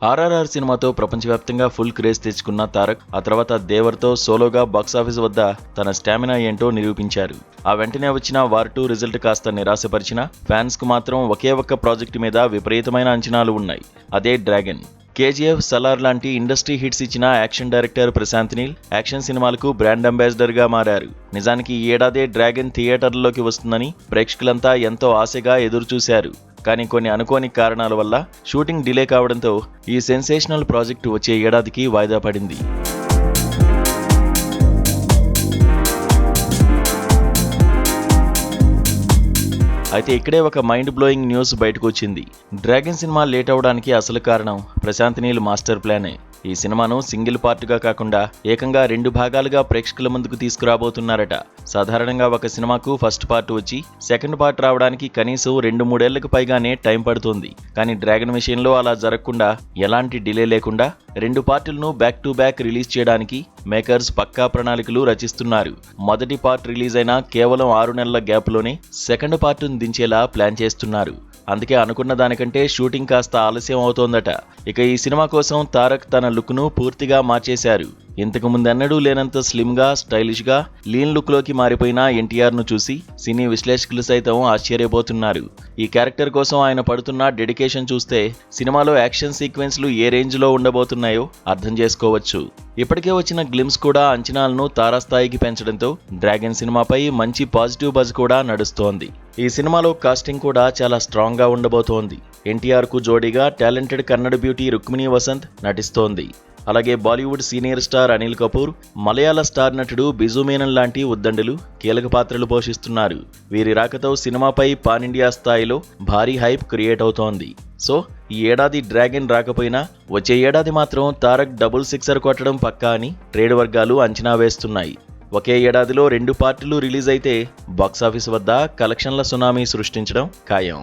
ఆర్ఆర్ఆర్ సినిమాతో ప్రపంచవ్యాప్తంగా full craze తెచ్చుకున్న తారక్ ఆ తర్వాత దేవర్తో సోలోగా బాక్సాఫీస్ వద్ద తన స్టామినా ఏంటో నిరూపించారు. ఆ వెంటనే వచ్చిన వార్ 2 రిజల్ట్ కాస్త నిరాశపరిచినా ఫ్యాన్స్ కు మాత్రం ఒకే ఒక్క ప్రాజెక్టు మీద విపరీతమైన అంచనాలు ఉన్నాయి. అదే డ్రాగన్. కేజీఎఫ్, సలార్ లాంటి ఇండస్ట్రీ హిట్స్ ఇచ్చిన action director Prashanth Neel action సినిమాలకు బ్రాండ్ అంబాసిడర్ గా మారారు. నిజానికి ఈ ఏడాదే డ్రాగన్ థియేటర్లలోకి వస్తుందని ప్రేక్షకులంతా ఎంతో ఆశగా ఎదురుచూశారు. కానీ కొన్ని అనుకోని కారణాల వల్ల షూటింగ్ డిలే కావడంతో ఈ సెన్సేషనల్ ప్రాజెక్టు వచ్చే ఏడాదికి వాయిదా పడింది. అయితే ఇక్కడే ఒక మైండ్ బ్లోయింగ్ న్యూస్ బయటకు వచ్చింది. డ్రాగన్ సినిమా లేట్ అవడానికి అసలు కారణం ప్రశాంత్ నీల్ మాస్టర్ ప్లానే. ఈ సినిమాను సింగిల్ పార్ట్గా కాకుండా ఏకంగా 2 భాగాలుగా ప్రేక్షకుల ముందుకు తీసుకురాబోతున్నారట. సాధారణంగా ఒక సినిమాకు ఫస్ట్ పార్ట్ వచ్చి సెకండ్ పార్ట్ రావడానికి కనీసం 2-3 ఏళ్లకు పైగానే టైం పడుతుంది. కానీ డ్రాగన్ విషయంలో అలా జరగకుండా ఎలాంటి డిలే లేకుండా 2 పార్టులను బ్యాక్ టు బ్యాక్ రిలీజ్ చేయడానికి మేకర్స్ పక్కా ప్రణాళికలు రచిస్తున్నారు. మొదటి పార్ట్ రిలీజ్ అయినా కేవలం 6 నెలల గ్యాప్లోనే సెకండ్ పార్టును దించేలా ప్లాన్ చేస్తున్నారు. అందుకే అనుకున్న దానికంటే షూటింగ్ కాస్త ఆలస్యం అవుతోందట. ఇక ఈ సినిమా కోసం తారక్ తన లుక్ను పూర్తిగా మార్చేశారు. ఇంతకు ముందెన్నడూ లేనంత స్లిమ్ గా, స్టైలిష్ గా, లీన్ లుక్ లోకి మారిపోయిన ఎన్టీఆర్ ను చూసి సినీ విశ్లేషకులు సైతం ఆశ్చర్యపోతున్నారు. ఈ క్యారెక్టర్ కోసం ఆయన పడుతున్న డెడికేషన్ చూస్తే సినిమాలో యాక్షన్ సీక్వెన్స్లు ఏ రేంజ్ లో ఉండబోతున్నాయో అర్థం చేసుకోవచ్చు. ఇప్పటికే వచ్చిన గ్లిమ్స్ కూడా అంచనాలను తారాస్థాయికి పెంచడంతో డ్రాగన్ సినిమాపై మంచి పాజిటివ్ బజ్ కూడా నడుస్తోంది. ఈ సినిమాలో కాస్టింగ్ కూడా చాలా స్ట్రాంగ్ గా ఉండబోతోంది. ఎన్టీఆర్ కు జోడీగా టాలెంటెడ్ కన్నడ బ్యూటీ రుక్మిణి వసంత్ నటిస్తోంది. అలాగే బాలీవుడ్ సీనియర్ స్టార్ అనిల్ కపూర్, మలయాళ స్టార్ నటుడు బిజు మీనన్ లాంటి ఉద్దండులు కీలక పాత్రలు పోషిస్తున్నారు. వీరి రాకతో సినిమాపై పాన్ ఇండియా స్థాయిలో భారీ హైప్ క్రియేట్ అవుతోంది. సో ఈ ఏడాది డ్రాగన్ రాకపోయినా వచ్చే ఏడాది మాత్రం తారక్ డబుల్ సిక్సర్ కొట్టడం పక్కా అని ట్రేడ్ వర్గాలు అంచనా వేస్తున్నాయి. ఒకే ఏడాదిలో 2 పార్టులు రిలీజ్ అయితే బాక్సాఫీస్ వద్ద కలెక్షన్ల సునామీ సృష్టించడం ఖాయం.